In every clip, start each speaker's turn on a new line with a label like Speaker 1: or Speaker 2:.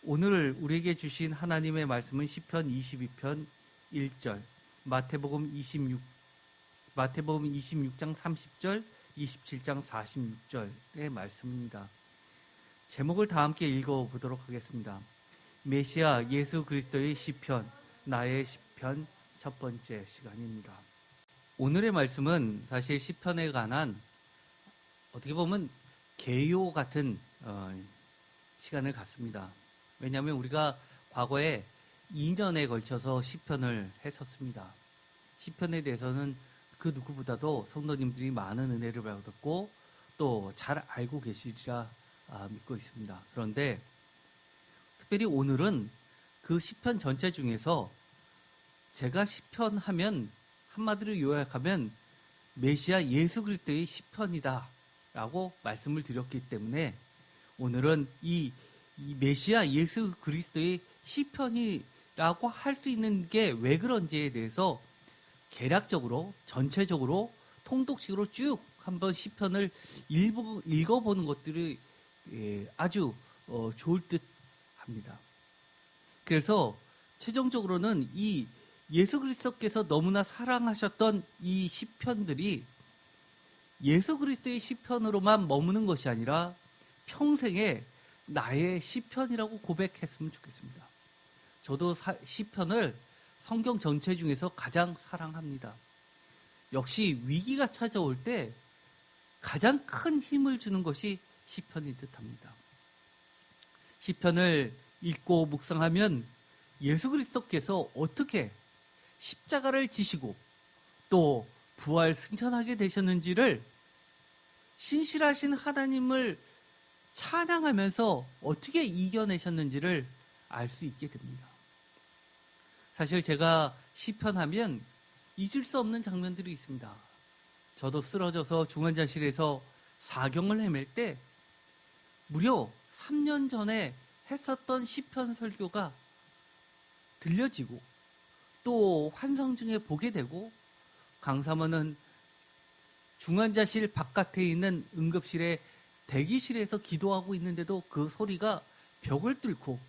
Speaker 1: 오늘 우리에게 주신 하나님의 말씀은 시편 22편 1절, 마태복음 26장 30절, 27장 46절의 말씀입니다. 제목을 다 함께 읽어보도록 하겠습니다. 메시아 예수 그리스도의 시편, 나의 시편 첫 번째 시간입니다. 오늘의 말씀은 사실 시편에 관한 어떻게 보면 개요 같은 시간을 갖습니다. 왜냐하면 우리가 과거에 2년에 걸쳐서 시편을 했었습니다. 시편에 대해서는 그 누구보다도 성도님들이 많은 은혜를 받았고 또 잘 알고 계시리라 믿고 있습니다. 그런데 특별히 오늘은 그 시편 전체 중에서 제가 시편 하면 한마디로 요약하면 메시아 예수 그리스도의 시편이다 라고 말씀을 드렸기 때문에 오늘은 이 메시아 예수 그리스도의 시편이라고 할 수 있는 게 왜 그런지에 대해서 개략적으로 전체적으로 통독식으로 쭉 한번 시편을 읽어보는 것들이 아주 좋을 듯 합니다. 그래서 최종적으로는 이 예수 그리스도께서 너무나 사랑하셨던 이 시편들이 예수 그리스도의 시편으로만 머무는 것이 아니라 평생에 나의 시편이라고 고백했으면 좋겠습니다. 저도 시편을 성경 전체 중에서 가장 사랑합니다. 역시 위기가 찾아올 때 가장 큰 힘을 주는 것이 시편인 듯합니다. 시편을 읽고 묵상하면 예수 그리스도께서 어떻게 십자가를 지시고 또 부활 승천하게 되셨는지를 신실하신 하나님을 찬양하면서 어떻게 이겨내셨는지를 알 수 있게 됩니다. 사실 제가 시편하면 잊을 수 없는 장면들이 있습니다. 저도 쓰러져서 중환자실에서 사경을 헤맬 때 무려 3년 전에 했었던 시편 설교가 들려지고 또 환상 중에 보게 되고 강사모는 중환자실 바깥에 있는 응급실에 대기실에서 기도하고 있는데도 그 소리가 벽을 뚫고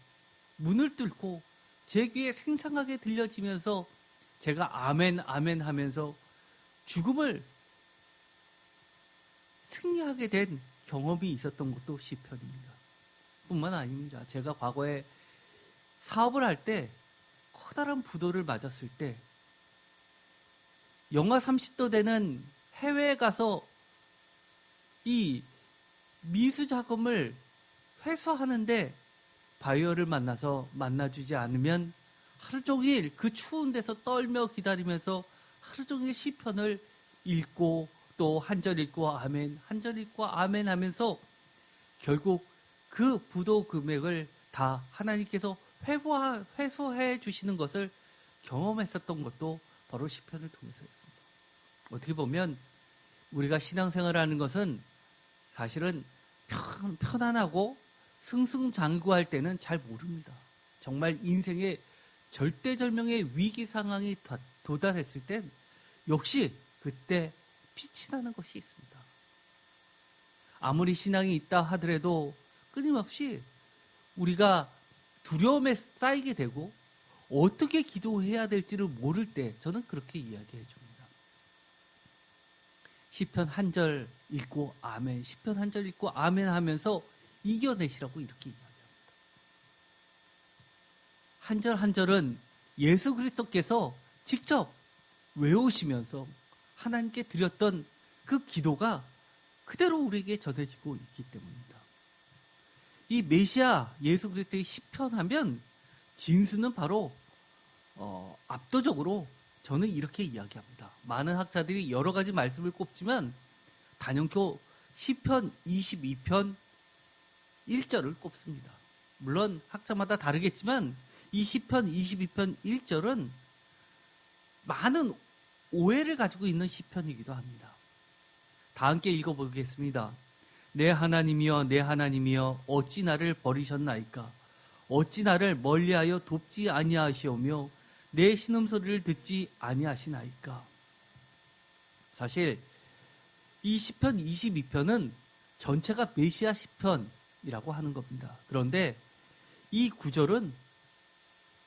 Speaker 1: 문을 뚫고 제 귀에 생생하게 들려지면서 제가 아멘 아멘 하면서 죽음을 승리하게 된 경험이 있었던 것도 시편입니다. 뿐만 아닙니다. 제가 과거에 사업을 할 때 커다란 부도를 맞았을 때 영하 30도 되는 해외에 가서 이 미수 자금을 회수하는데 바이어를 만나주지 않으면 하루 종일 그 추운 데서 떨며 기다리면서 하루 종일 시편을 읽고 또 한 절 읽고 아멘, 한 절 읽고 아멘 하면서 결국 그 부도 금액을 다 하나님께서 회수해 주시는 것을 경험했었던 것도 바로 시편을 통해서였습니다. 어떻게 보면 우리가 신앙생활을 하는 것은 사실은 편안하고 승승장구할 때는 잘 모릅니다. 정말 인생의 절대절명의 위기 상황이 도달했을 땐 역시 그때 빛이 나는 것이 있습니다. 아무리 신앙이 있다 하더라도 끊임없이 우리가 두려움에 쌓이게 되고 어떻게 기도해야 될지를 모를 때 저는 그렇게 이야기해 줍니다. 시편 한 절 읽고 아멘, 시편 한 절 읽고 아멘 하면서 이겨내시라고 이렇게 이야기합니다. 한 절 한 절은 예수 그리스도께서 직접 외우시면서 하나님께 드렸던 그 기도가 그대로 우리에게 전해지고 있기 때문입니다. 이 메시아 예수 그리스도의 시편하면 진수는 바로 압도적으로 저는 이렇게 이야기합니다. 많은 학자들이 여러 가지 말씀을 꼽지만 단연코 시편 22편 1절을 꼽습니다. 물론 학자마다 다르겠지만 이 시편 22편 1절은 많은 오해를 가지고 있는 시편이기도 합니다. 다 함께 읽어보겠습니다. 내 하나님이여 내 하나님이여 어찌 나를 버리셨나이까? 어찌 나를 멀리하여 돕지 아니하시오며 내 신음소리를 듣지 아니하시나이까? 사실 이 시편 22편은 전체가 메시아 시편이라고 하는 겁니다. 그런데 이 구절은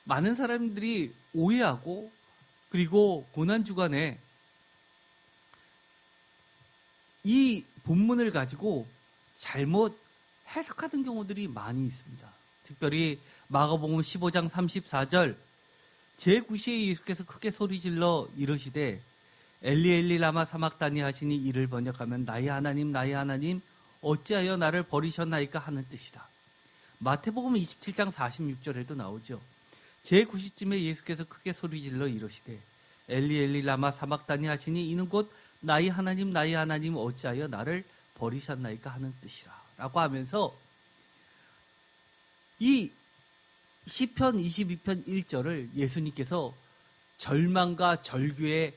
Speaker 1: 많은 사람들이 오해하고 그리고 고난주간에 이 본문을 가지고 잘못 해석하는 경우들이 많이 있습니다. 특별히 마가복음 15장 34절 제9시에 예수께서 크게 소리질러 이르시되 엘리 엘리 라마 사막다니 하시니 이를 번역하면 나의 하나님 어찌하여 나를 버리셨나이까 하는 뜻이다. 마태복음 27장 46절에도 나오죠. 제9시쯤에 예수께서 크게 소리질러 이르시되 엘리 엘리 라마 사막다니 하시니 이는 곧 나의 하나님 어찌하여 나를 버리셨나이까 하는 뜻이라 라고 하면서 이 시편 22편 1절을 예수님께서 절망과 절규의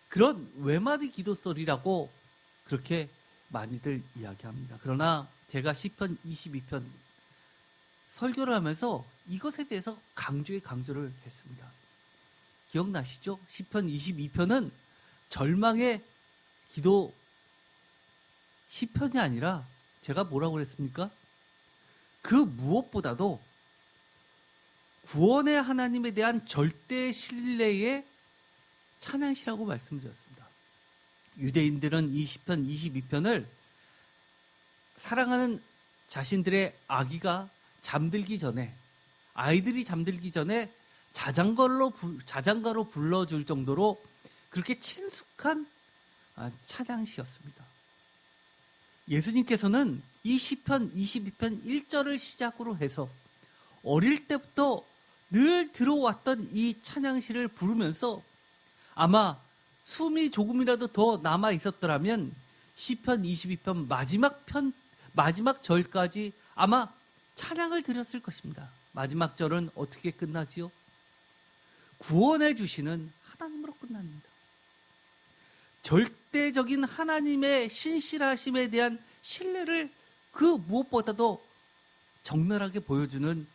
Speaker 1: 그런 외마디 기도소리라고 그렇게 많이들 이야기합니다. 그러나 제가 시편 22편 설교를 하면서 이것에 대해서 강조를 했습니다. 기억나시죠? 시편 22편은 절망의 기도 시편이 아니라 제가 뭐라고 그랬습니까? 그 무엇보다도 구원의 하나님에 대한 절대 신뢰의 찬양시라고 말씀드렸습니다. 유대인들은 이 시편 22편을 사랑하는 자신들의 아이들이 잠들기 전에 자장가로 불러줄 정도로 그렇게 친숙한 찬양시였습니다. 예수님께서는 이 시편 22편 1절을 시작으로 해서 어릴 때부터 늘 들어왔던 이 찬양시를 부르면서 아마 숨이 조금이라도 더 남아 있었더라면 시편 22편 마지막 절까지 아마 찬양을 드렸을 것입니다. 마지막 절은 어떻게 끝나지요? 구원해 주시는 하나님으로 끝납니다. 절대적인 하나님의 신실하심에 대한 신뢰를 그 무엇보다도 적나라하게 보여주는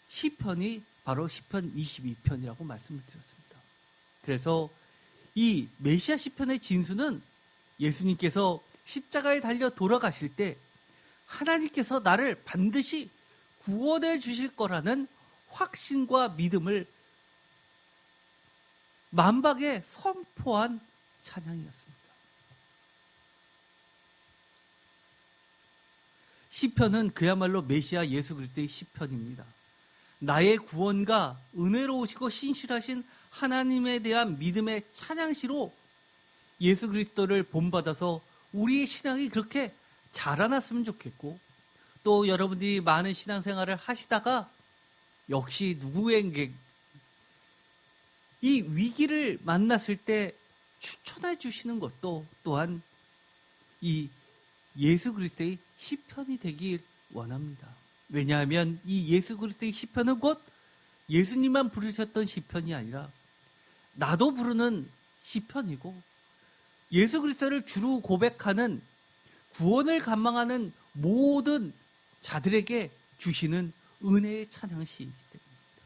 Speaker 1: 시편이 바로 시편 22편이라고 말씀을 드렸습니다. 그래서 이 메시아 시편의 진수는 예수님께서 십자가에 달려 돌아가실 때 하나님께서 나를 반드시 구원해 주실 거라는 확신과 믿음을 만박에 선포한 찬양이었습니다. 시편은 그야말로 메시아 예수 그리스도의 시편입니다. 나의 구원과 은혜로우시고 신실하신 하나님에 대한 믿음의 찬양시로 예수 그리스도를 본받아서 우리의 신앙이 그렇게 자라났으면 좋겠고, 또 여러분들이 많은 신앙생활을 하시다가 역시 누구에게 이 위기를 만났을 때 추천해 주시는 것도 또한 이 예수 그리스도의 시편이 되길 원합니다. 왜냐하면 이 예수 그리스도의 시편은 곧 예수님만 부르셨던 시편이 아니라 나도 부르는 시편이고, 예수 그리스도를 주로 고백하는 구원을 갈망하는 모든 자들에게 주시는 은혜의 찬양시이기 때문입니다.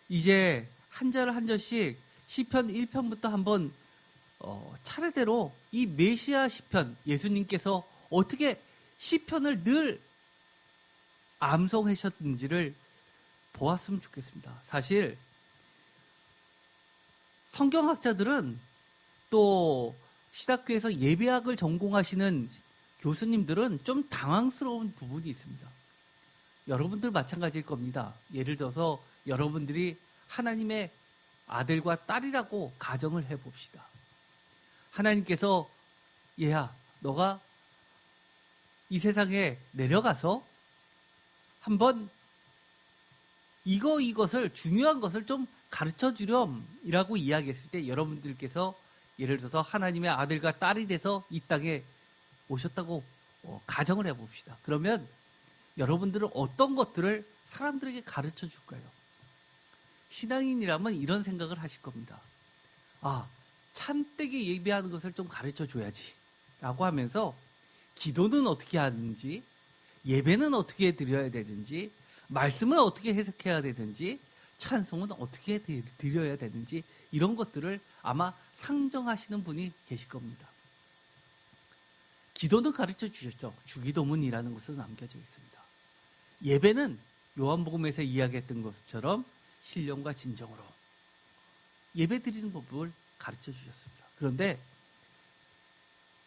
Speaker 1: 이제 한 절 한 절씩 시편 1편부터 한번 차례대로 이 메시아 시편, 예수님께서 어떻게 시편을 늘 암송하셨는지를 보았으면 좋겠습니다. 사실 성경학자들은 또 시다교에서 예배학을 전공하시는 교수님들은 좀 당황스러운 부분이 있습니다. 여러분들 마찬가지일 겁니다. 예를 들어서 여러분들이 하나님의 아들과 딸이라고 가정을 해봅시다. 하나님께서 얘야, 너가 이 세상에 내려가서 한번 이것을 중요한 것을 좀 가르쳐 주렴이라고 이야기했을 때 여러분들께서 예를 들어서 하나님의 아들과 딸이 돼서 이 땅에 오셨다고 가정을 해봅시다. 그러면 여러분들은 어떤 것들을 사람들에게 가르쳐 줄까요? 신앙인이라면 이런 생각을 하실 겁니다. 참되게 예배하는 것을 좀 가르쳐 줘야지 라고 하면서 기도는 어떻게 하는지, 예배는 어떻게 드려야 되는지, 말씀은 어떻게 해석해야 되는지, 찬송은 어떻게 드려야 되는지, 이런 것들을 아마 상정하시는 분이 계실 겁니다. 기도는 가르쳐 주셨죠. 주기도문이라는 것으로 남겨져 있습니다. 예배는 요한복음에서 이야기했던 것처럼 신령과 진정으로 예배 드리는 법을 가르쳐 주셨습니다. 그런데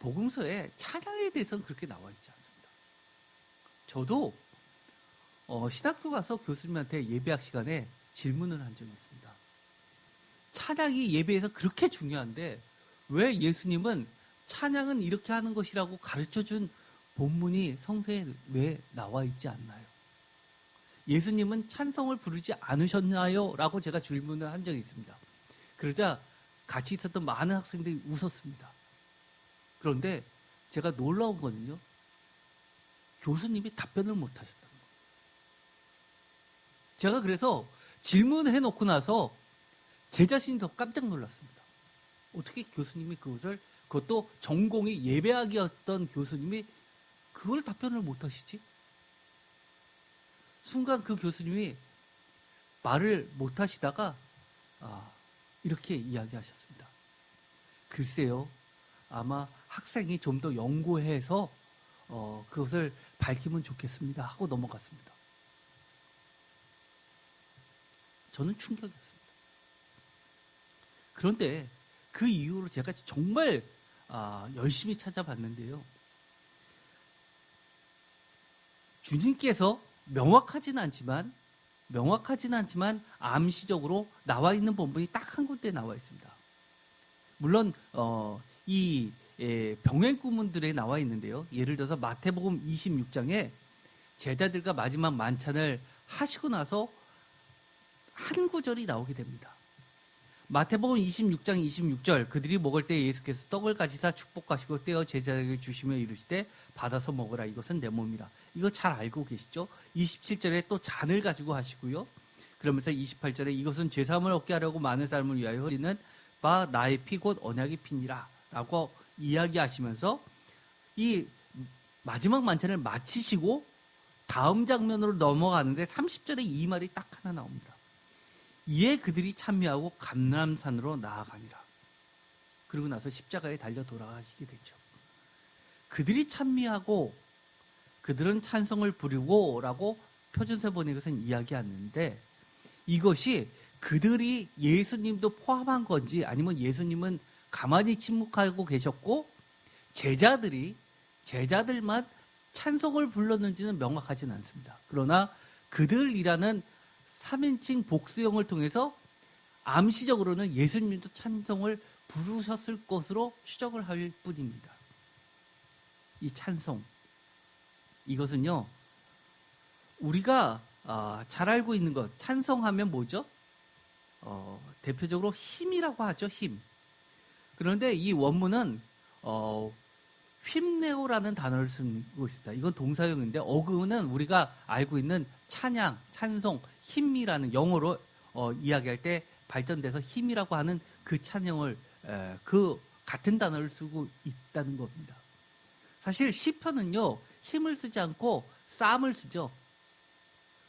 Speaker 1: 복음서에 찬양에 대해서는 그렇게 나와 있지 않습니다. 저도 신학교 가서 교수님한테 예배학 시간에 질문을 한 적이 있습니다. 찬양이 예배에서 그렇게 중요한데 왜 예수님은 찬양은 이렇게 하는 것이라고 가르쳐준 본문이 성서에 왜 나와 있지 않나요? 예수님은 찬송을 부르지 않으셨나요? 라고 제가 질문을 한 적이 있습니다. 그러자 같이 있었던 많은 학생들이 웃었습니다. 그런데 제가 놀라운 거는요, 교수님이 답변을 못 하셨다는 거예요. 제가 그래서 질문해 놓고 나서 제 자신이 더 깜짝 놀랐습니다. 어떻게 교수님이 그것도 전공이 예배학이었던 교수님이 그걸 답변을 못 하시지? 순간 그 교수님이 말을 못 하시다가 이렇게 이야기하셨습니다. 글쎄요, 아마 학생이 좀 더 연구해서 그것을 밝히면 좋겠습니다 하고 넘어갔습니다. 저는 충격이었습니다. 그런데 그 이후로 제가 정말 열심히 찾아봤는데요. 주님께서 명확하진 않지만 암시적으로 나와 있는 본문이 딱 한 군데 나와 있습니다. 물론 이 병행 구문들에 나와 있는데요. 예를 들어서 마태복음 26장에 제자들과 마지막 만찬을 하시고 나서 한 구절이 나오게 됩니다. 마태복음 26장 26절, 그들이 먹을 때 예수께서 떡을 가지사 축복하시고 떼어 제자들에게 주시며 이르시되 받아서 먹으라, 이것은 내 몸이라. 이거 잘 알고 계시죠? 27절에 또 잔을 가지고 하시고요. 그러면서 28절에 이것은 죄사함을 얻게 하려고 많은 사람을 위하여 흘리는 바 나의 피 곧 언약의 피니라 라고 이야기하시면서 이 마지막 만찬을 마치시고 다음 장면으로 넘어가는데 30절에 이 말이 딱 하나 나옵니다. 이에 그들이 찬미하고 감람산으로 나아가니라. 그러고 나서 십자가에 달려 돌아가시게 되죠. 그들이 찬미하고 그들은 찬송을 부르고 라고 표준세 번역에서는 이야기하는데, 이것이 그들이 예수님도 포함한 건지 아니면 예수님은 가만히 침묵하고 계셨고 제자들만 찬송을 불렀는지는 명확하진 않습니다. 그러나 그들이라는 3인칭 복수형을 통해서 암시적으로는 예수님도 찬송을 부르셨을 것으로 추정을 할 뿐입니다. 이 찬송, 이것은요, 우리가 잘 알고 있는 것, 찬송하면 뭐죠? 대표적으로 힘이라고 하죠. 힘. 그런데 이 원문은 휄네오라는 단어를 쓰고 있습니다. 이건 동사형인데 어근은 우리가 알고 있는 찬양, 찬송, 힘이라는, 영어로 이야기할 때 발전돼서 힘이라고 하는 그 찬양을 그 같은 단어를 쓰고 있다는 겁니다. 사실 시편은요, 힘을 쓰지 않고 쌈을 쓰죠.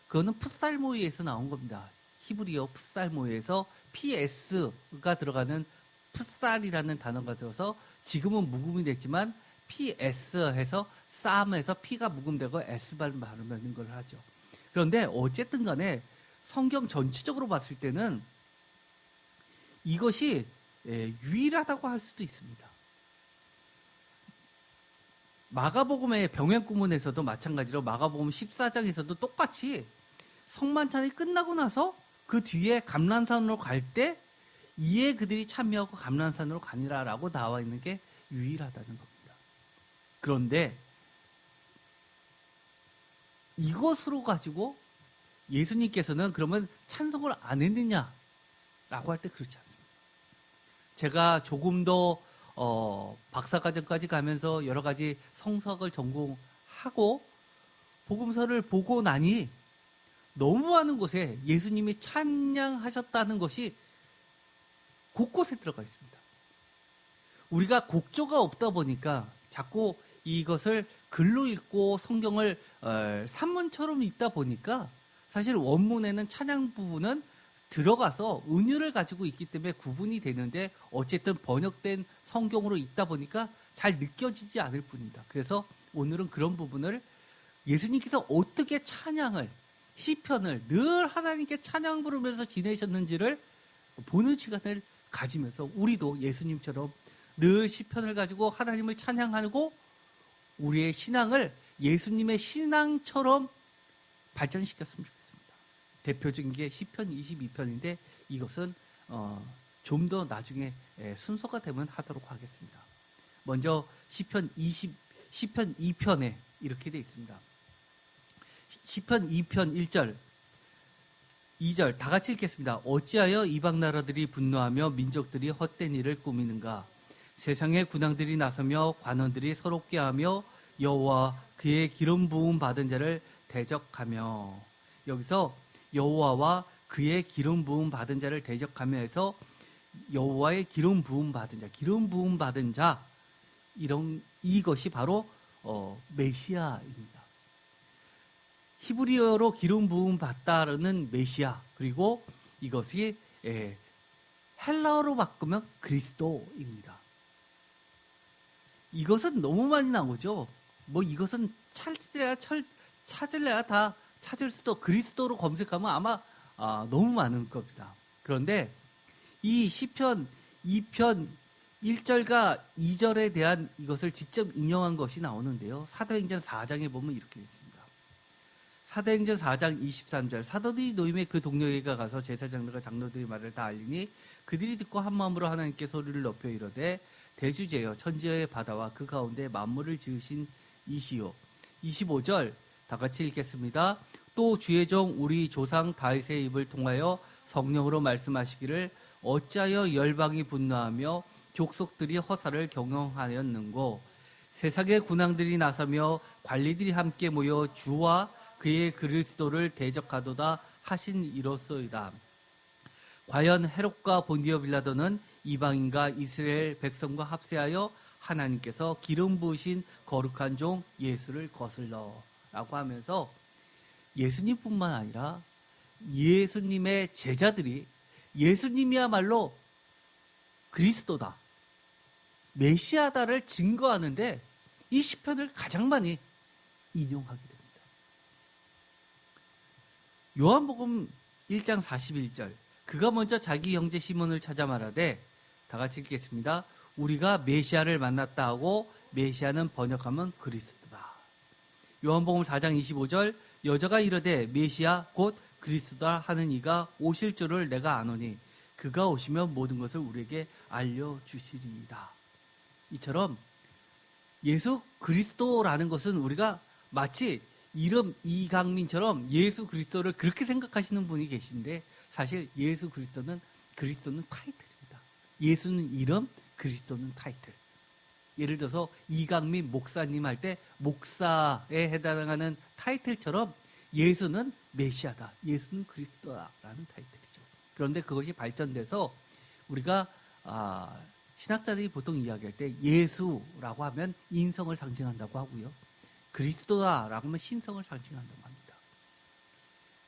Speaker 1: 그거는 풋살모이에서 나온 겁니다. 히브리어 풋살모이에서 PS가 들어가는 풋살이라는 단어가 들어서 지금은 묵음이 됐지만 PS 해서 쌈에서 P가 묵음되고 S 발음하는 걸 하죠. 그런데 어쨌든 간에 성경 전체적으로 봤을 때는 이것이 유일하다고 할 수도 있습니다. 마가복음의 병행구문에서도 마찬가지로 마가복음 14장에서도 똑같이 성만찬이 끝나고 나서 그 뒤에 감람산으로 갈 때 이에 그들이 참여하고 감람산으로 가니라라고 나와 있는 게 유일하다는 겁니다. 그런데 이것으로 가지고 예수님께서는 그러면 찬송을 안 했느냐라고 할 때 그렇지 않습니다. 제가 조금 더 박사과정까지 가면서 여러 가지 성서학을 전공하고 복음서를 보고 나니 너무 많은 곳에 예수님이 찬양하셨다는 것이 곳곳에 들어가 있습니다. 우리가 곡조가 없다 보니까 자꾸 이것을 글로 읽고 성경을 산문처럼 읽다 보니까 사실 원문에는 찬양 부분은 들어가서 은유를 가지고 있기 때문에 구분이 되는데 어쨌든 번역된 성경으로 읽다 보니까 잘 느껴지지 않을 뿐이다. 그래서 오늘은 그런 부분을 예수님께서 어떻게 찬양을, 시편을 늘 하나님께 찬양 부르면서 지내셨는지를 보는 시간을 가지면서 우리도 예수님처럼 늘 시편을 가지고 하나님을 찬양하고 우리의 신앙을 예수님의 신앙처럼 발전시켰으면 좋겠습니다. 대표적인 게 시편 22편인데 이것은 좀 더 나중에 순서가 되면 하도록 하겠습니다. 먼저 시편 2편에 이렇게 되어 있습니다. 시편 2편 1절 2절 다 같이 읽겠습니다. 어찌하여 이방 나라들이 분노하며 민족들이 헛된 일을 꾸미는가. 세상의 군왕들이 나서며 관원들이 서럽게 하며 여호와 그의 기름 부음 받은 자를 대적하며. 여기서 여호와와 그의 기름 부음 받은 자를 대적하며 해서 여호와의 기름 부음 받은 자, 기름 부음 받은 자, 이것이 바로 메시아입니다. 히브리어로 기름 부음 받다라는 메시아, 그리고 이것이 헬라어로 바꾸면 그리스도입니다. 이것은 너무 많이 나오죠. 뭐 이것은 찾을래야 다 찾을 수도, 그리스도로 검색하면 아마 너무 많을 겁니다. 그런데 이 시편 2편 1절과 2절에 대한 이것을 직접 인용한 것이 나오는데요. 사도행전 4장에 보면 이렇게 있습니다. 사도행전 4장 23절 사도들이 노임에 그 동료에게 가서 제사장들과 장로들의 말을 다 알리니 그들이 듣고 한 마음으로 하나님께 소리를 높여 이르되 대주제여 천지의 바다와 그 가운데 만물을 지으신 이시요. 25절 다 같이 읽겠습니다. 또 주의 종 우리 조상 다윗의 입을 통하여 성령으로 말씀하시기를 어찌하여 열방이 분노하며 족속들이 허사를 경영하였는고. 세상의 군왕들이 나서며 관리들이 함께 모여 주와 그의 그리스도를 대적하도다 하신 이로소이다. 과연 헤롯과 본디오 빌라도는 이방인과 이스라엘 백성과 합세하여 하나님께서 기름 부으신 거룩한 종 예수를 거슬러 라고 하면서 예수님뿐만 아니라 예수님의 제자들이 예수님이야말로 그리스도다, 메시아다를 증거하는데 이 시편을 가장 많이 인용하게 됩니다. 요한복음 1장 41절 그가 먼저 자기 형제 시몬을 찾아 말하되, 다 같이 읽겠습니다. 우리가 메시아를 만났다 하고, 메시아는 번역하면 그리스도다. 요한복음 4장 25절 여자가 이르되 메시아 곧 그리스도다 하는 이가 오실 줄을 내가 아노니 그가 오시면 모든 것을 우리에게 알려주시리이다. 이처럼 예수 그리스도라는 것은 우리가 마치 이름 이강민처럼 예수 그리스도를 그렇게 생각하시는 분이 계신데, 사실 예수 그리스도는 타이틀입니다. 예수는 이름, 그리스도는 타이틀. 예를 들어서 이강민 목사님 할 때 목사에 해당하는 타이틀처럼 예수는 메시아다, 예수는 그리스도다라는 타이틀이죠. 그런데 그것이 발전돼서 우리가 신학자들이 보통 이야기할 때 예수라고 하면 인성을 상징한다고 하고요, 그리스도다라고 하면 신성을 상징한다고 합니다.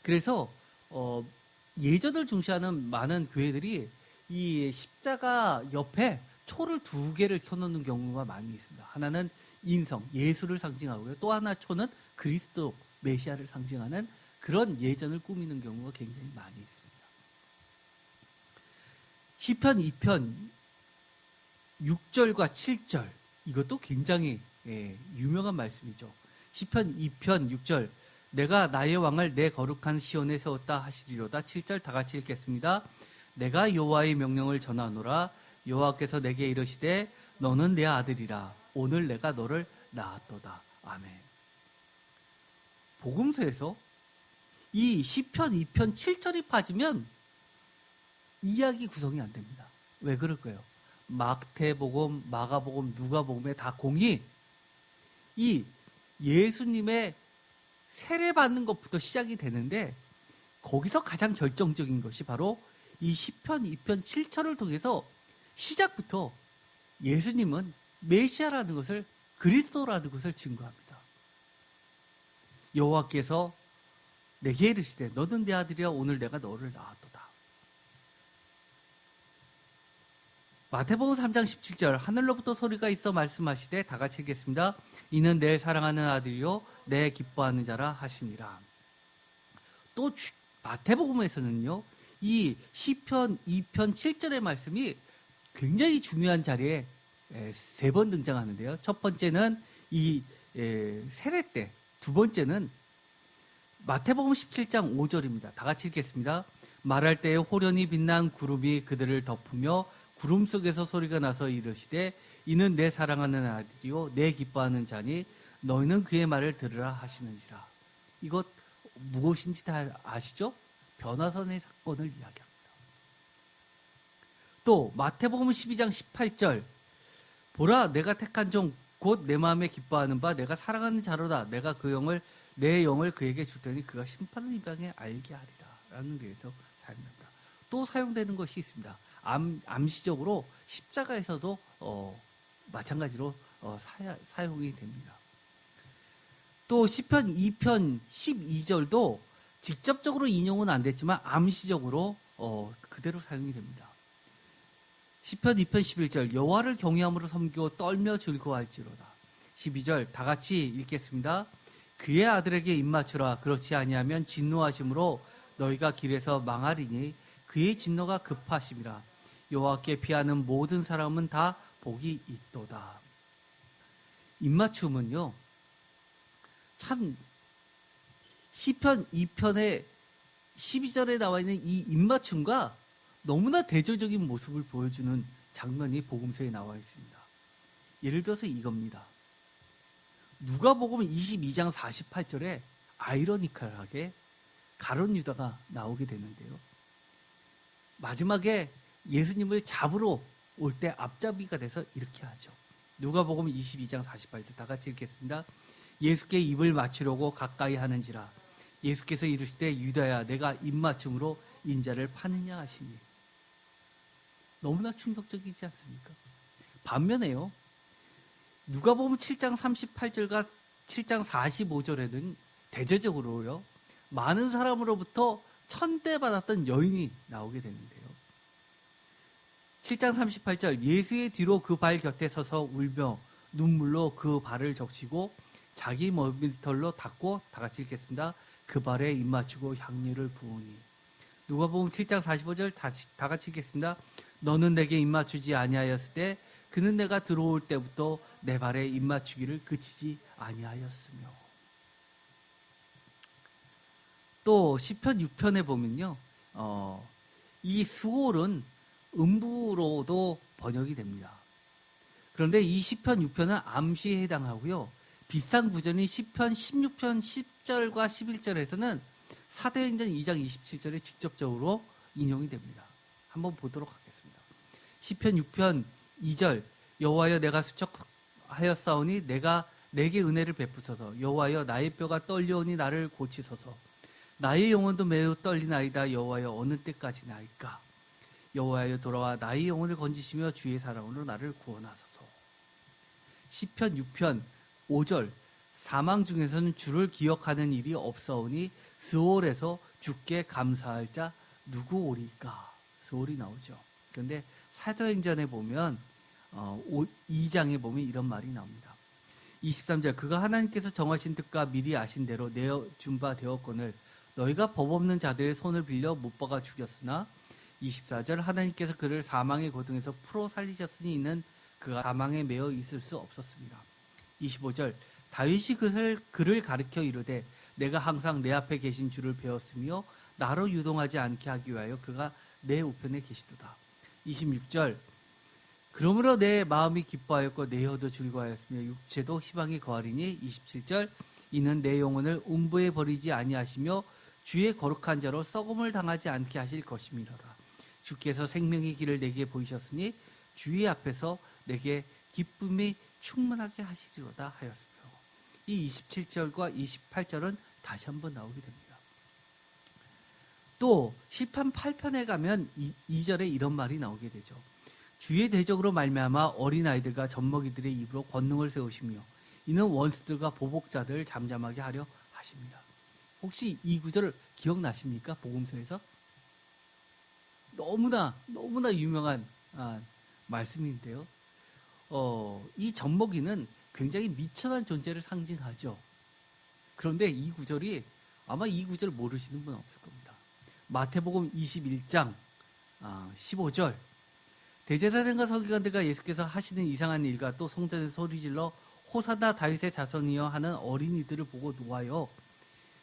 Speaker 1: 그래서 예전을 중시하는 많은 교회들이 이 십자가 옆에 초를 2개를 켜놓는 경우가 많이 있습니다. 하나는 인성, 예수를 상징하고요, 또 하나 초는 그리스도, 메시아를 상징하는 그런 예전을 꾸미는 경우가 굉장히 많이 있습니다. 시편 2편 6절과 7절 이것도 굉장히 유명한 말씀이죠. 시편 2편 6절 내가 나의 왕을 내 거룩한 시온에 세웠다 하시리로다. 7절 다 같이 읽겠습니다. 내가 여호와의 명령을 전하노라. 여호와께서 내게 이르시되 너는 내 아들이라. 오늘 내가 너를 낳았도다. 아멘. 복음서에서 이 시편 2편 7절이 빠지면 이야기 구성이 안 됩니다. 왜 그럴까요? 마태복음, 마가복음, 누가복음의 다 공이 이 예수님의 세례받는 것부터 시작이 되는데, 거기서 가장 결정적인 것이 바로 이 시편 2편 7절을 통해서 시작부터 예수님은 메시아라는 것을, 그리스도라는 것을 증거합니다. 여호와께서 내게 이르시되 너는 내 아들이라. 오늘 내가 너를 낳았도다. 마태복음 3장 17절 하늘로부터 소리가 있어 말씀하시되 다 같이 읽겠습니다. 이는 내 사랑하는 아들이요 내 기뻐하는 자라 하시니라. 또 마태복음에서는요. 이 시편 2편 7절의 말씀이 굉장히 중요한 자리에 세 번 등장하는데요. 첫 번째는 이 세례 때, 두 번째는 마태복음 17장 5절입니다. 다 같이 읽겠습니다. 말할 때에 호련히 빛난 구름이 그들을 덮으며 구름 속에서 소리가 나서 이르시되 이는 내 사랑하는 아들이요 내 기뻐하는 자니 너희는 그의 말을 들으라 하시는지라. 이것 무엇인지 다 아시죠? 변화선의 사건을 이야기합니다. 또 마태복음 12장 18절 보라 내가 택한 종 곧 내 마음에 기뻐하는 바 내가 사랑하는 자로다. 내가 내 영을 그에게 줄 테니 그가 심판을 이방에 알게 하리라. 라는 의미에서 사용됩니다. 또 사용되는 것이 있습니다. 암시적으로 십자가에서도 마찬가지로 사용이 됩니다. 또 시편 2편 12절도 직접적으로 인용은 안 됐지만 암시적으로 그대로 사용이 됩니다. 시편 2편 11절 여호와를 경외함으로 섬기고 떨며 즐거워할지로다. 12절 다 같이 읽겠습니다. 그의 아들에게 입맞추라. 그렇지 아니하면 진노하심으로 너희가 길에서 망하리니 그의 진노가 급하심이라. 여호와께 피하는 모든 사람은 다 복이 있도다. 입맞춤은요. 참 시편 2편의 12절에 나와 있는 이 입맞춤과 너무나 대조적인 모습을 보여주는 장면이 복음서에 나와 있습니다. 예를 들어서 이겁니다. 누가복음 22장 48절에 아이러니컬하게 가룟 유다가 나오게 되는데요. 마지막에 예수님을 잡으러 올 때 앞잡이가 돼서 이렇게 하죠. 누가복음 22장 48절 다 같이 읽겠습니다. 예수께 입을 맞추려고 가까이 하는지라. 예수께서 이르시되 유다야 내가 입맞춤으로 인자를 파느냐 하시니. 너무나 충격적이지 않습니까? 반면에요. 누가복음 7장 38절과 7장 45절에는 대대적으로요. 많은 사람으로부터 천대받았던 여인이 나오게 되는데요. 7장 38절 예수의 뒤로 그 발 곁에 서서 울며 눈물로 그 발을 적시고 자기 머리털로 닦고 다 같이 읽겠습니다. 그 발에 입맞추고 향유를 부으니. 누가복음 7장 45절 다 같이 읽겠습니다. 너는 내게 입맞추지 아니하였을 때 그는 내가 들어올 때부터 내 발에 입맞추기를 그치지 아니하였으며. 또 시편 6편에 보면요. 이 수월은 음부로도 번역이 됩니다. 그런데 이 시편 6편은 암시에 해당하고요. 비슷한 구절인 시편 16편 10절과 11절에서는 사도행전 2장 27절에 직접적으로 인용이 됩니다. 한번 보도록 하겠습니다. 시편 6편 2절 여호와여 내가 수척하였사오니 내가 내게 은혜를 베푸소서. 여호와여 나의 뼈가 떨려오니 나를 고치소서. 나의 영혼도 매우 떨리나이다. 여호와여 어느 때까지나이까. 여호와여 돌아와 나의 영혼을 건지시며 주의 사랑으로 나를 구원하소서. 시편 6편 5절 사망 중에서는 주를 기억하는 일이 없사오니 스올에서 주께 감사할 자 누구 오리까. 스올이 나오죠. 그런데 사도행전에 보면 2장에 보면 이런 말이 나옵니다. 23절 그가 하나님께서 정하신 뜻과 미리 아신 대로 내어준 바 되었거늘 너희가 법 없는 자들의 손을 빌려 못 박아 죽였으나 24절 하나님께서 그를 사망의 고통에서 풀어 살리셨으니 이는 그가 사망에 매어 있을 수 없었습니다. 25절 다윗이 그를 가르쳐 이르되 내가 항상 내 앞에 계신 주를 배웠으며 나로 유동하지 않게 하기 위하여 그가 내 우편에 계시도다. 26절 그러므로 내 마음이 기뻐하였고 내 혀도 즐거워하였으며 육체도 희망이 거하리니. 27절 이는 내 영혼을 음부에 버리지 아니하시며 주의 거룩한 자로 썩음을 당하지 않게 하실 것임이로다. 주께서 생명의 길을 내게 보이셨으니 주의 앞에서 내게 기쁨이 충만하게 하시리로다 하였으며. 이 27절과 28절은 다시 한번 나오게 됩니다. 또 시편 8편에 가면 2절에 이런 말이 나오게 되죠. 주의 대적으로 말미암아 어린아이들과 젖먹이들의 입으로 권능을 세우시며 이는 원수들과 보복자들을 잠잠하게 하려 하십니다. 혹시 이 구절 기억나십니까? 복음서에서 너무나 유명한 말씀인데요. 이 젖먹이는 굉장히 미천한 존재를 상징하죠. 그런데 이 구절이 아마 이 구절을 모르시는 분은 없을 겁니다. 마태복음 21장 15절 대제사장과 서기관들과 예수께서 하시는 이상한 일과 또 성전에서 소리질러 호사나 다윗의 자손이여 하는 어린이들을 보고 놓아요.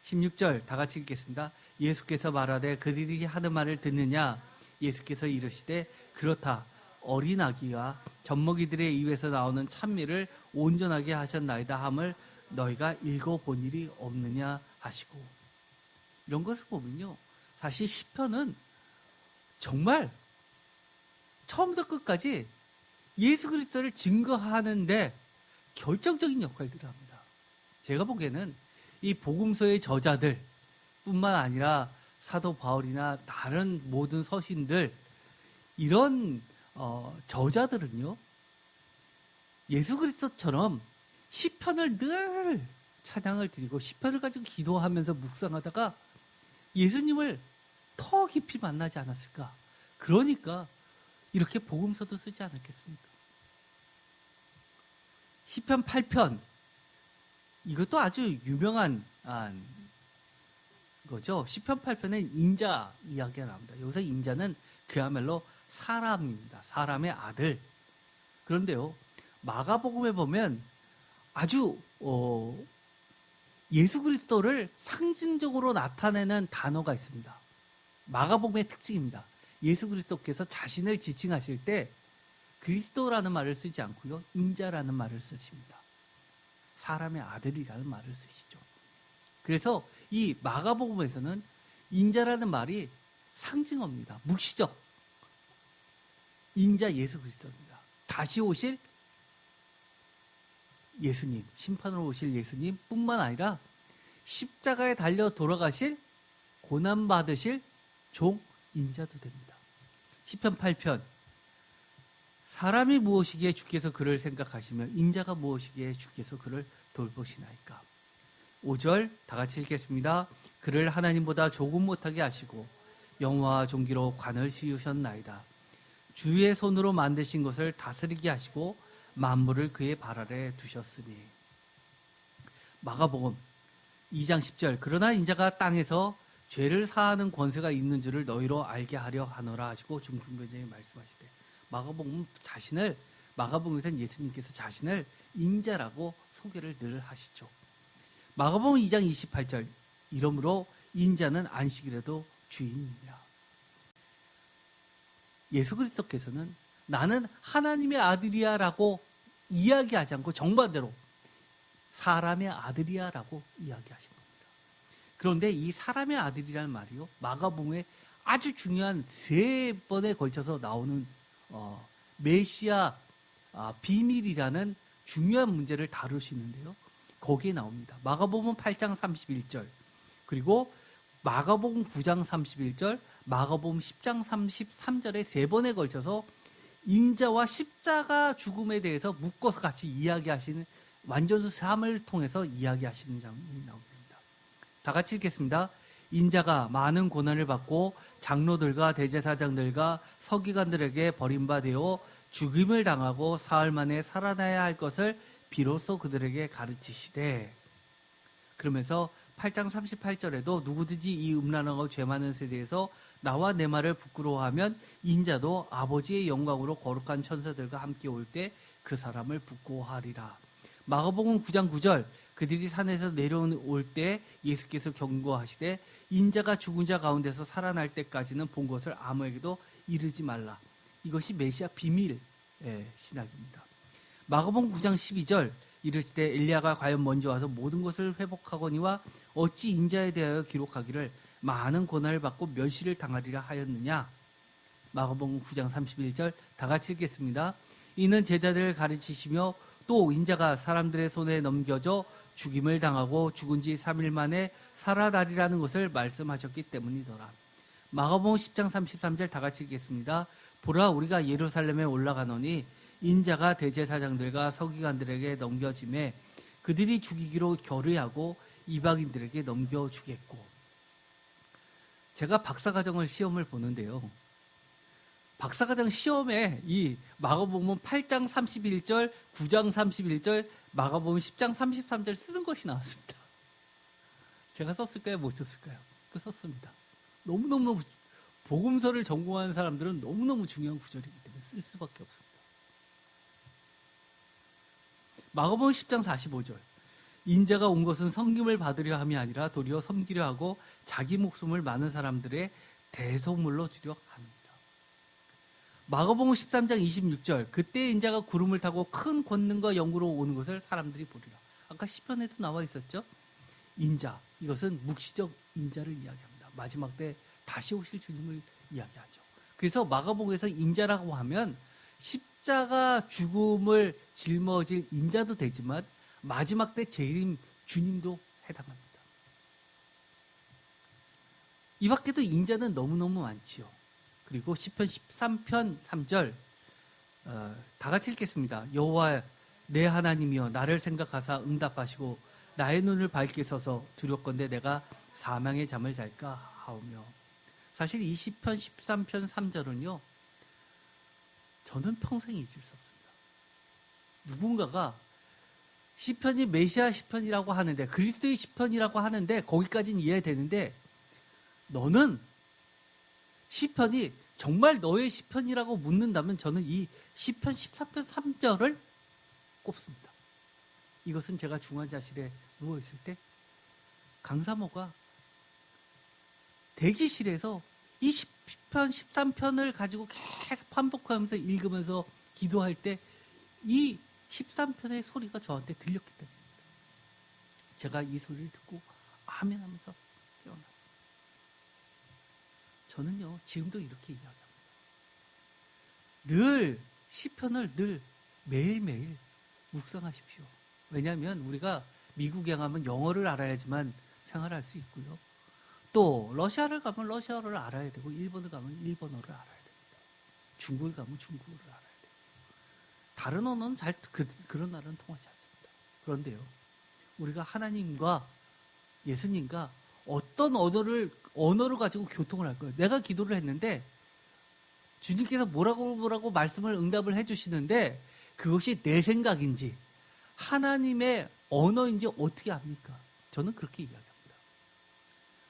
Speaker 1: 16절 다 같이 읽겠습니다. 예수께서 말하되 그들이 하는 말을 듣느냐? 예수께서 이르시되 그렇다. 어린 아기와 젖먹이들의 입에서 나오는 찬미를 온전하게 하셨나이다 함을 너희가 읽어본 일이 없느냐 하시고. 이런 것을 보면요, 사실 시편은 정말 처음부터 끝까지 예수 그리스도를 증거하는데 결정적인 역할들을 합니다. 제가 보기에는 이 복음서의 저자들 뿐만 아니라 사도 바울이나 다른 모든 서신들, 이런 저자들은요, 예수 그리스도처럼 시편을 늘 찬양을 드리고 시편을 가지고 기도하면서 묵상하다가 예수님을 더 깊이 만나지 않았을까. 그러니까 이렇게 복음서도 쓰지 않았겠습니까? 시편 8편, 이것도 아주 유명한 거죠. 시편 8편엔 인자 이야기가 나옵니다. 여기서 인자는 그야말로 사람입니다. 사람의 아들. 그런데요, 마가복음에 보면 아주 예수 그리스도를 상징적으로 나타내는 단어가 있습니다. 마가복음의 특징입니다. 예수 그리스도께서 자신을 지칭하실 때 그리스도라는 말을 쓰지 않고요, 인자라는 말을 쓰십니다. 사람의 아들이라는 말을 쓰시죠. 그래서 이 마가복음에서는 인자라는 말이 상징어입니다. 묵시적. 인자 예수 그리스도입니다. 다시 오실 예수님, 심판으로 오실 예수님 뿐만 아니라 십자가에 달려 돌아가실, 고난받으실 종 인자도 됩니다. 시편 8편, 사람이 무엇이기에 주께서 그를 생각하시며 인자가 무엇이기에 주께서 그를 돌보시나이까. 5절 다 같이 읽겠습니다. 그를 하나님보다 조금 못하게 하시고 영화와 존귀로 관을 씌우셨나이다. 주의 손으로 만드신 것을 다스리게 하시고 만물을 그의 발 아래 두셨으니. 마가복음 2장 10절 그러나 인자가 땅에서 죄를 사하는 권세가 있는 줄을 너희로 알게 하려 하노라 하시고 중풍변제에 말씀하시되, 마가복음에서는 예수님께서 자신을 인자라고 소개를 늘 하시죠. 마가복음 2장 28절 이러므로 인자는 안식일에도 주인이니라. 예수 그리스도께서는 나는 하나님의 아들이야 라고 이야기하지 않고 정반대로 사람의 아들이야 라고 이야기하신 겁니다. 그런데 이 사람의 아들이라는 말이요, 마가복음에 아주 중요한 3번에 걸쳐서 나오는 메시아 비밀이라는 중요한 문제를 다루시는데요. 거기에 나옵니다. 마가복음 8장 31절, 그리고 마가복음 9장 31절, 마가복음 10장 33절에 3번에 걸쳐서 인자와 십자가 죽음에 대해서 묶어서 같이 이야기하시는, 완전수 3을 통해서 이야기하시는 장면이 나옵니다. 다 같이 읽겠습니다. 인자가 많은 고난을 받고 장로들과 대제사장들과 서기관들에게 버림받아 죽임을 당하고 사흘 만에 살아나야 할 것을 비로소 그들에게 가르치시되. 그러면서 8장 38절에도 누구든지 이 음란하고 죄 많은 세대에서 나와 내 말을 부끄러워하면 인자도 아버지의 영광으로 거룩한 천사들과 함께 올 때 그 사람을 부끄러워하리라. 마가복음 9장 9절 그들이 산에서 내려올 때 예수께서 경고하시되 인자가 죽은 자 가운데서 살아날 때까지는 본 것을 아무에게도 이르지 말라. 이것이 메시아 비밀 신학입니다. 마가복음 9장 12절 이르시되 엘리야가 과연 먼저 와서 모든 것을 회복하거니와 어찌 인자에 대하여 기록하기를 많은 고난을 받고 멸시를 당하리라 하였느냐. 마가복음 9장 31절 다 같이 읽겠습니다. 이는 제자들을 가르치시며 또 인자가 사람들의 손에 넘겨져 죽임을 당하고 죽은 지 3일 만에 살아나리라는 것을 말씀하셨기 때문이더라. 마가복음 10장 33절 다 같이 읽겠습니다. 보라, 우리가 예루살렘에 올라가노니 인자가 대제사장들과 서기관들에게 넘겨짐에 그들이 죽이기로 결의하고 이방인들에게 넘겨주겠고. 제가 박사과정을 시험을 보는데요, 박사과정 시험에 이 마가복음 8장 31절, 9장 31절, 마가복음 10장 33절 쓰는 것이 나왔습니다. 제가 썼을까요? 못 썼을까요? 그 썼습니다. 너무너무 복음서를 전공하는 사람들은 너무너무 중요한 구절이기 때문에 쓸 수밖에 없습니다. 마가복음 10장 45절. 인자가 온 것은 섬김을 받으려 함이 아니라 도리어 섬기려 하고 자기 목숨을 많은 사람들의 대소물로 주려 합니다. 마가복음 13장 26절. 그때 인자가 구름을 타고 큰 권능과 영구로 오는 것을 사람들이 보리라. 아까 시편에도 나와 있었죠. 인자, 이것은 묵시적 인자를 이야기합니다. 마지막 때 다시 오실 주님을 이야기하죠. 그래서 마가복음에서 인자라고 하면 십자가 죽음을 짊어질 인자도 되지만 마지막 때 재림 주님도 해당합니다. 이 밖에도 인자는 너무너무 많지요. 그리고 시편 13편 3절 다 같이 읽겠습니다. 여호와 내 하나님이여 나를 생각하사 응답하시고 나의 눈을 밝게 써서 두렵건대 내가 사망의 잠을 잘까 하오며. 사실 이 시편 13편 3절은요. 저는 평생 잊을 수 없습니다. 누군가가 시편이 메시아 시편이라고 하는데 그리스도의 시편이라고 하는데 거기까지는 이해되는데 너는 시편이 정말 너의 시편이라고 묻는다면 저는 이 시편 14편 3절을 꼽습니다. 이것은 제가 중환자실에 누워있을 때 강사모가 대기실에서 이 시편 13편을 가지고 계속 반복하면서 읽으면서 기도할 때 이 13편의 소리가 저한테 들렸기 때문입니다. 제가 이 소리를 듣고 아멘 하면서 깨어났습니다. 저는요 지금도 이렇게 이야기합니다. 늘 시편을 늘 매일매일 묵상하십시오. 왜냐하면 우리가 미국에 가면 영어를 알아야지만 생활할 수 있고요. 또 러시아를 가면 러시아어를 알아야 되고 일본을 가면 일본어를 알아야 됩니다. 중국을 가면 중국어를 알아야 되고 다른 언어는 그런 나라는 통하지 않습니다. 그런데요. 우리가 하나님과 예수님과 어떤 언어를 가지고 교통을 할 거예요. 내가 기도를 했는데 주님께서 뭐라고 말씀을 응답을 해주시는데 그것이 내 생각인지 하나님의 언어인지 어떻게 압니까? 저는 그렇게 이야기합니다.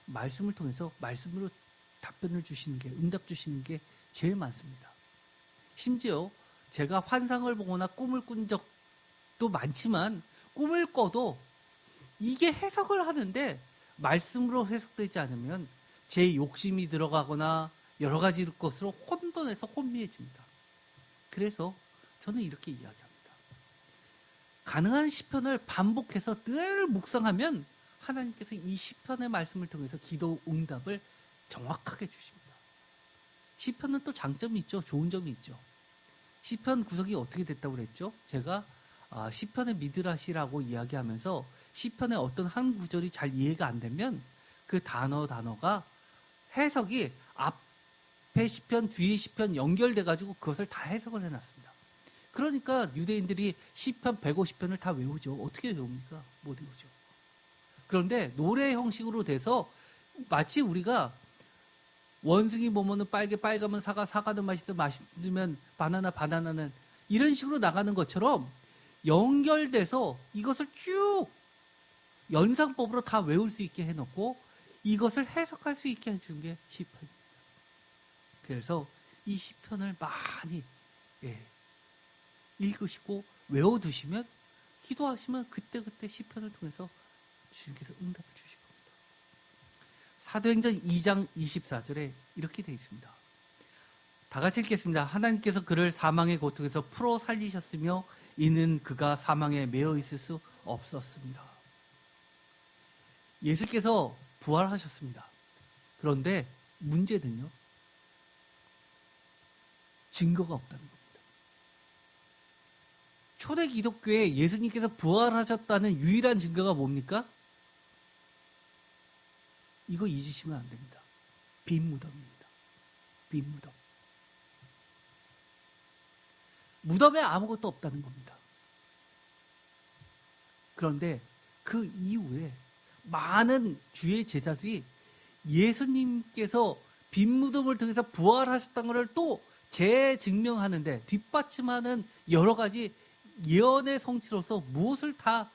Speaker 1: 말씀을 통해서 말씀으로 답변을 주시는 게 응답 주시는 게 제일 많습니다. 심지어 제가 환상을 보거나 꿈을 꾼 적도 많지만 꿈을 꿔도 이게 해석을 하는데 말씀으로 해석되지 않으면 제 욕심이 들어가거나 여러 가지 것으로 혼돈해서 혼미해집니다. 그래서 저는 이렇게 이야기합니다. 가능한 시편을 반복해서 늘 묵상하면 하나님께서 이 시편의 말씀을 통해서 기도 응답을 정확하게 주십니다. 시편은 또 장점이 있죠. 좋은 점이 있죠. 시편 구성이 어떻게 됐다고 그랬죠? 제가 시편의 미드라시라고 이야기하면서 시편의 어떤 한 구절이 잘 이해가 안 되면 그 단어가 해석이 앞에 시편, 뒤에 시편 연결돼가지고 그것을 다 해석을 해놨습니다. 그러니까 유대인들이 시편 150편을 다 외우죠. 어떻게 외웁니까? 못 외우죠. 그런데 노래 형식으로 돼서 마치 우리가 원숭이 보면은 빨가면 사과는 맛있으면 바나나는 이런 식으로 나가는 것처럼 연결돼서 이것을 쭉 연상법으로 다 외울 수 있게 해놓고 이것을 해석할 수 있게 해주는 게 시편입니다. 그래서 이 시편을 많이 읽으시고 외워두시면 기도하시면 그때그때 시편을 통해서 주님께서 응답을 주실 겁니다. 사도행전 2장 24절에 이렇게 되어 있습니다. 다 같이 읽겠습니다. 하나님께서 그를 사망의 고통에서 풀어 살리셨으며 이는 그가 사망에 매여 있을 수 없었습니다. 예수께서 부활하셨습니다. 그런데 문제는요. 증거가 없다는 겁니다. 초대 기독교에 예수님께서 부활하셨다는 유일한 증거가 뭡니까? 이거 잊으시면 안 됩니다. 빈 무덤입니다. 빈 무덤. 무덤에 아무것도 없다는 겁니다. 그런데 그 이후에 많은 주의 제자들이 예수님께서 빈 무덤을 통해서 부활하셨다는 것을 또 재증명하는데 뒷받침하는 여러 가지 예언의 성취로서 무엇을 다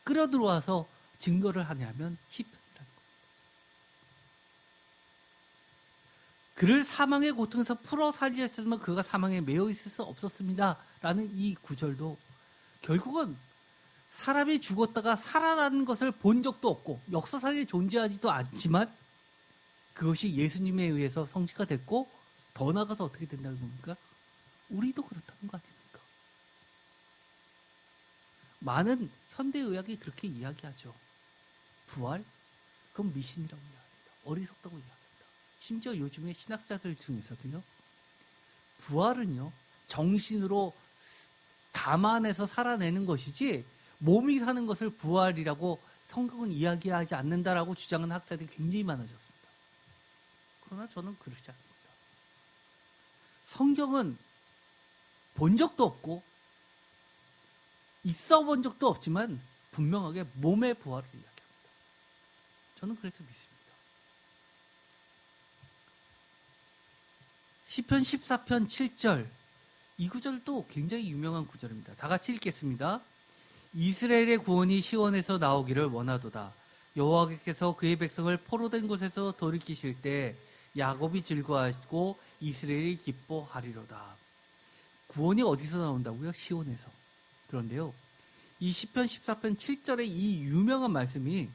Speaker 1: 끌어들어와서 증거를 하냐면 시편이라는 겁니다. 그를 사망의 고통에서 풀어 살리셨으면 그가 사망에 매여 있을 수 없었습니다. 라는 이 구절도 결국은 사람이 죽었다가 살아나는 것을 본 적도 없고 역사상에 존재하지도 않지만 그것이 예수님에 의해서 성취가 됐고 더 나아가서 어떻게 된다는 겁니까? 우리도 그렇다는 거 아닙니까? 많은 현대의학이 그렇게 이야기하죠. 부활? 그건 미신이라고 이야기합니다. 어리석다고 이야기합니다. 심지어 요즘에 신학자들 중에서도요. 부활은요. 정신으로 담아내서 살아내는 것이지 몸이 사는 것을 부활이라고 성경은 이야기하지 않는다라고 주장하는 학자들이 굉장히 많아졌습니다. 그러나 저는 그렇지 않습니다. 성경은 본 적도 없고 있어 본 적도 없지만 분명하게 몸의 부활을 이야기합니다. 저는 그래서 믿습니다. 시편 14편 7절 이 구절도 굉장히 유명한 구절입니다. 다 같이 읽겠습니다. 이스라엘의 구원이 시온에서 나오기를 원하도다. 여호와께서 그의 백성을 포로된 곳에서 돌이키실 때 야곱이 즐거워하고 이스라엘이 기뻐하리로다. 구원이 어디서 나온다고요? 시온에서. 그런데요. 이 시편 14편 7절의 이 유명한 말씀이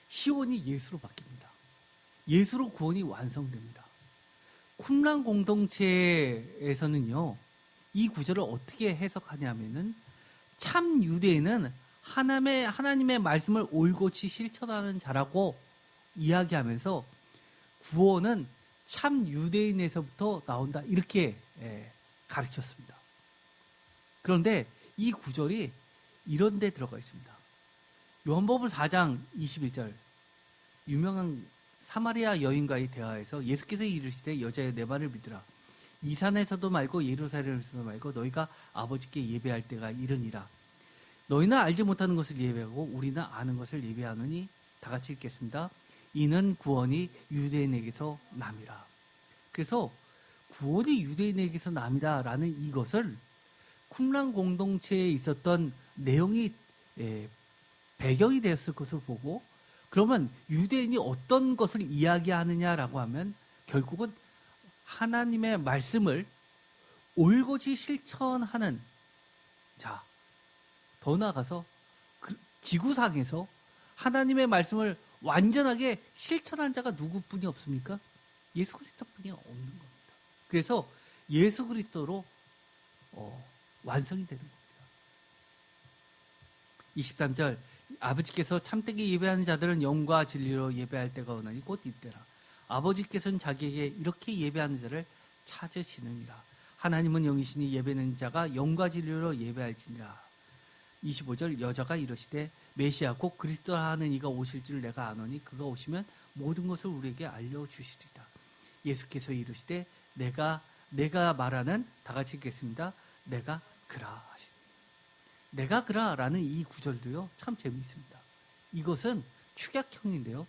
Speaker 1: 시온이 예수로 바뀝니다. 예수로 구원이 완성됩니다. 쿰란 공동체에서는요. 이 구절을 어떻게 해석하냐면은 참 유대인은 하나님의 말씀을 올곧이 실천하는 자라고 이야기하면서 구원은 참 유대인에서부터 나온다. 이렇게 가르쳤습니다. 그런데 이 구절이 이런 데 들어가 있습니다. 요한복음 4장 21절 유명한 사마리아 여인과의 대화에서 예수께서 이르시되 여자여 내 말을 믿으라. 이 산에서도 말고 예루살렘에서도 말고 너희가 아버지께 예배할 때가 이르니라. 너희는 알지 못하는 것을 예배하고 우리는 아는 것을 예배하느니. 다 같이 읽겠습니다. 이는 구원이 유대인에게서 남이라. 그래서 구원이 유대인에게서 남이다 라는 이것을 쿰란 공동체에 있었던 내용이 배경이 되었을 것을 보고 그러면 유대인이 어떤 것을 이야기하느냐라고 하면 결국은 하나님의 말씀을 올곧이 실천하는 자, 더 나아가서 지구상에서 하나님의 말씀을 완전하게 실천한 자가 누구뿐이 없습니까? 예수 그리스도뿐이 없는 겁니다. 그래서 예수 그리스도로 완성이 되는 겁니다. 23절 아버지께서 참되게 예배하는 자들은 영과 진리로 예배할 때가 오나니 곧 이때라. 아버지께서는 자기에게 이렇게 예배하는 자를 찾으시느니라. 하나님은 영이시니 예배하는 자가 영과 진리로 예배할지니라. 25절 여자가 이르시되 메시아 곧 그리스도라 하는 이가 오실 줄 내가 아노니 그가 오시면 모든 것을 우리에게 알려주시리라. 예수께서 이르시되 내가 말하는 다 같이 읽겠습니다. 내가 그라 하시니. 내가 그라라는 이 구절도요 참 재미있습니다. 이것은 축약형인데요.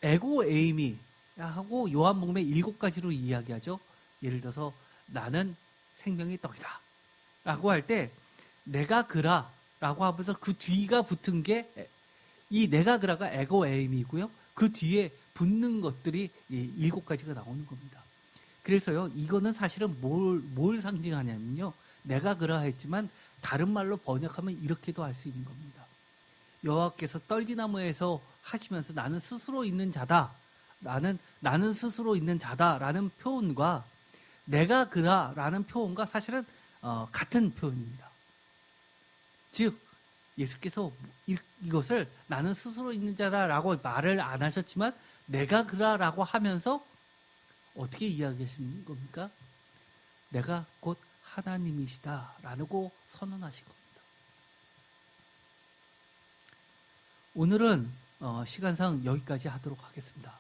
Speaker 1: 에고 에이미 하고 요한복음에 7가지로 이야기하죠. 예를 들어서 나는 생명의 떡이다 라고 할 때 내가 그라 라고 하면서 그 뒤가 붙은 게 이 내가 그라가 에고 에이미고요. 그 뒤에 붙는 것들이 7가지가 나오는 겁니다. 그래서요 이거는 사실은 뭘 상징하냐면요. 내가 그라 했지만 다른 말로 번역하면 이렇게도 할 수 있는 겁니다. 여호와께서 떨기나무에서 하시면서 나는 스스로 있는 자다. 나는 스스로 있는 자다라는 표현과 내가 그라라는 표현과 사실은 같은 표현입니다. 즉 예수께서 이것을 나는 스스로 있는 자다라고 말을 안 하셨지만 내가 그라라고 하면서 어떻게 이야기하시는 겁니까? 내가 곧 하나님이시다라고 선언하신 겁니다. 오늘은 시간상 여기까지 하도록 하겠습니다.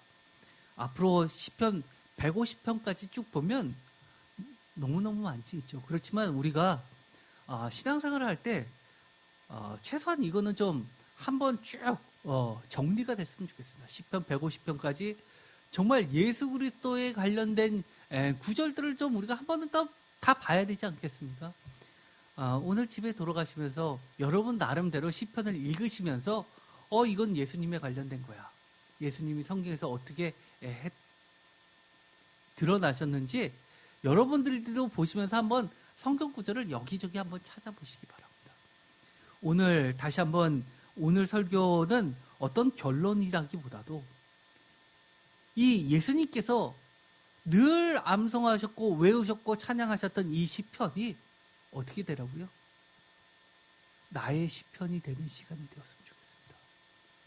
Speaker 1: 앞으로 시편 150편까지 쭉 보면 너무너무 많지 있죠. 그렇지만 우리가 신앙생활을 할 때 최소한 이거는 좀 한번 쭉 정리가 됐으면 좋겠습니다. 시편 150편까지 정말 예수 그리스도에 관련된 구절들을 좀 우리가 한 번은 다 봐야 되지 않겠습니까? 오늘 집에 돌아가시면서 여러분 나름대로 시편을 읽으시면서 이건 예수님에 관련된 거야. 예수님이 성경에서 어떻게 드러나셨는지 여러분들도 보시면서 한번 성경 구절을 여기저기 한번 찾아보시기 바랍니다. 오늘 다시 한번 오늘 설교는 어떤 결론이라기보다도 이 예수님께서 늘 암송하셨고 외우셨고 찬양하셨던 이 시편이 어떻게 되라고요? 나의 시편이 되는 시간이 되었으면 좋겠습니다.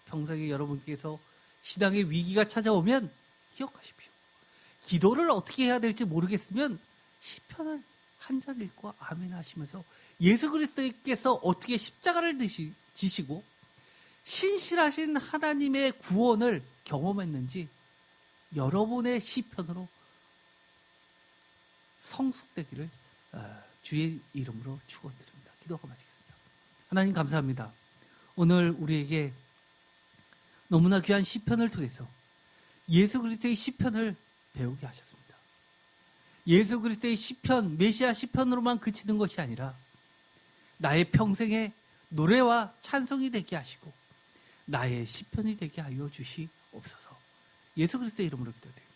Speaker 1: 평생에 여러분께서 신앙의 위기가 찾아오면 기억하십시오. 기도를 어떻게 해야 될지 모르겠으면 시편을 한 절 읽고 아멘 하시면서 예수 그리스도께서 어떻게 십자가를 지시고 신실하신 하나님의 구원을 경험했는지 여러분의 시편으로 성숙되기를 주의 이름으로 축원드립니다. 기도가 마치겠습니다. 하나님 감사합니다. 오늘 우리에게 너무나 귀한 시편을 통해서 예수 그리스도의 시편을 배우게 하셨습니다. 예수 그리스도의 시편, 메시아 시편으로만 그치는 것이 아니라 나의 평생의 노래와 찬송이 되게 하시고 나의 시편이 되게 하여 주시옵소서. 예수 그리스도의 이름으로 기도드립니다.